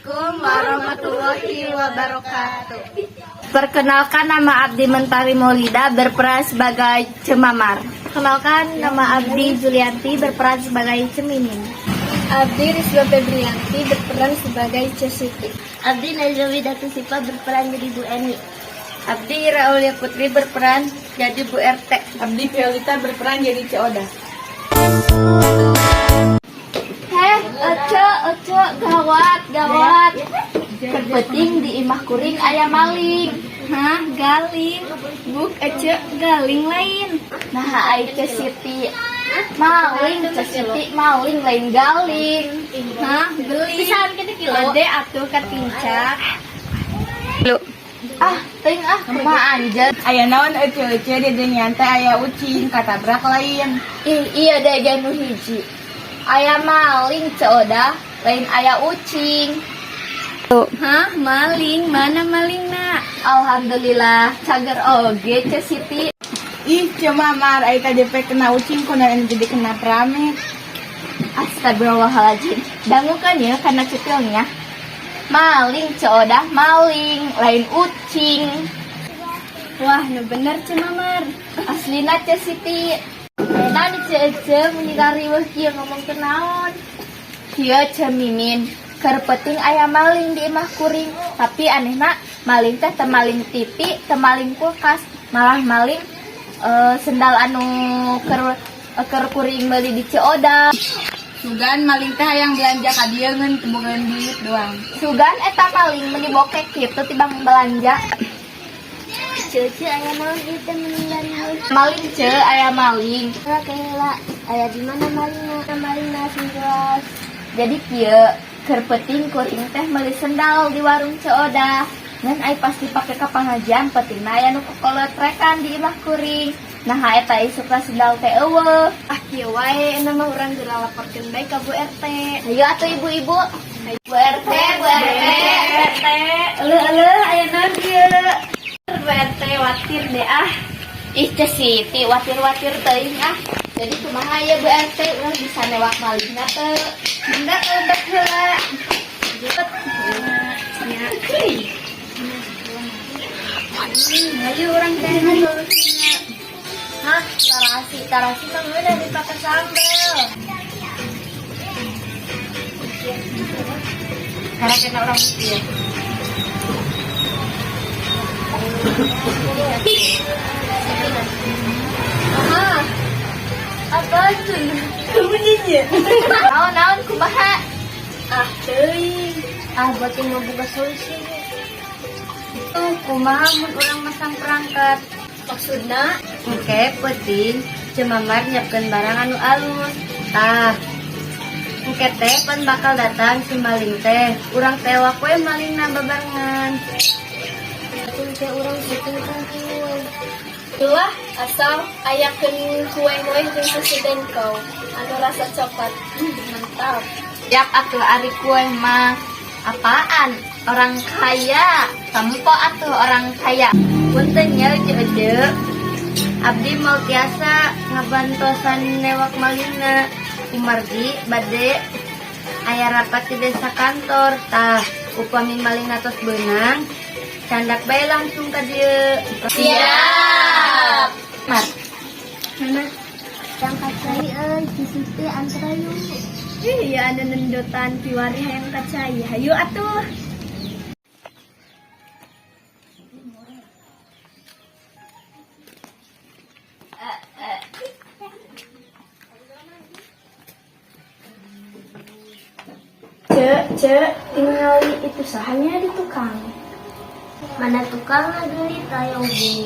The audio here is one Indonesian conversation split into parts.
Assalamualaikum warahmatullahi wabarakatuh. Perkenalkan, nama Abdi Mentari Maulida, berperan sebagai Cemamar. Kenalkan, nama Abdi Julianti, berperan sebagai Cemimin. Abdi Rizwa Febrianti berperan sebagai Cesiti. Abdi Najwa Widatu Sipa, berperan jadi Bu Eni. Abdi Raulia Putri berperan jadi Bu RT. Abdi Violita berperan jadi Cioda. Oce, gawat. Terpenting di imah kuring aya maling. Hah, galing. Buk Ece galing lain. Nah, ai Cesiti maling, Cesiti maling lain galing. Hah, beli. Ade atuh katincak. Lu. Ting kumaha anjeun. Aya naon ece-ece di dinya teh aya ucing katabrak lain. Iya deh ganu hiji. Aya maling Cioda, lain aya ucing. Hah, maling? Mana malingna? Alhamdulillah, cager oge Cesiti. Ih, Cemamar, ai tadi pe kena ucing kunaon jadi kena prame. Astagfirullahaladzim. Dangu kan ya karena cetilnya. Maling Cioda, maling, lain ucing. Wah, nu bener Cemamar. Aslina Cesiti. Enak nih Cece menikari wah kieu ngomong kenaon. Kieu Cemimin. Kerpeting aya maling di imah kuring, tapi anehna maling teh teu maling TV, teu maling kulkas, malah maling sendal anu keur kuring meuli di Cioda. Sugan maling teh hayang belanja ka dieu ngeun tebogan duit doang. Sugan eta maling meuli bokek kitu tibang belanja. Cece aya maling itu meninggal. Maling aya maling. Kela aya di mana malingna? Malingna sing jelas. Jadi kieu keur penting kuring teh meuli sendal di warung Cioda. Dan ai pasti pake ka pangajian pentingna aya nu kokolotrekan di imah kuring. Nah eta isuk sendal teh eueuh. Kieu wae nama urang geura laporkeun bae ka Bu RT. Ayo atuh ibu-ibu. Bu RT. Eueuh aya naon kieu? Bu RT watir deh Ih Cesiti watir-watir teuing Jadi kumaha ya Bu RT urang bisa newak malingna teu? Hendak lebat heula. Ayo orang teh solusinya. Hah, tarasi mah udah dipakai sambel. Karena kena orang itu ya. Apa tuh? Bunyinya. Naon kumaha? Teuing. Buat yang mau buka solusi. Kumaha mun urang masang perangkat. Maksudna Oke, penting Cemamar nyiapkeun barang anu alus. Tah, engke teh pan bakal datang si maling teh. Urang tewak we malingna babarengan. teh urang bikin kue. Itulah asal ayakeun kue-kue jeung presiden kau. Anu rasa coklat. Mantap. Siap atuh ari kue mah. Apaan? Orang kaya. Tampo atuh orang kaya. Punten nya ece. Abdi mau tiasa ngabantosan newak malingna. Kumargi bade aya rapat di desa kantor. Tah, upami maling tos beunang, candak bae langsung ka dieu. Siap. Mar. Mana? Angkat cai di situ antara yuk. Iya ada nendotan kiwari hayang kacai. Hayu atuh. Cek, tinggali itu sahanya di tukang. Mana tukang ngagali taya ubi.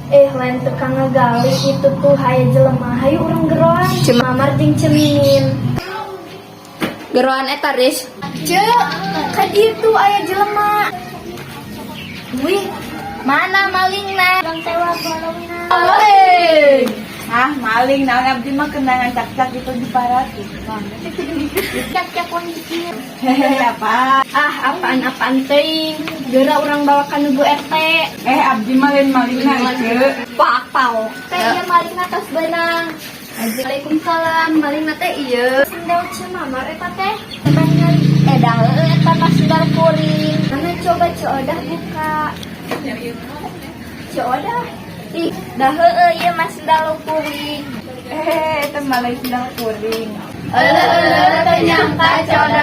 Lain tukang ngegali itu tuh haya jelema. Hayu urang geroan. Cemamar jeung Cemimin. Geroan eta Riz. Cek, ka ditu aya jelema. Wih, mana malingna? Urang tewak malingna. Maling naon abdi mah kenangan cak-cak itu di parati. Cak-cak kondisi. Hehehe apa? Apaan teuing. Geura urang bawakan Bu RT. Abdi mah lain malingna ieu. Pakpau. Teh ieu malingna tos beunang. Waalaikumsalam, malingna teh ieu. Sendal Cemamar eta teh. Tebang dah eta mah sendal kuring. Mana coba Ciodah buka. Ciodah. Ih, dah ieu mah sendal kuring. Itu malah sendal kuring. Ternyangka Ciodah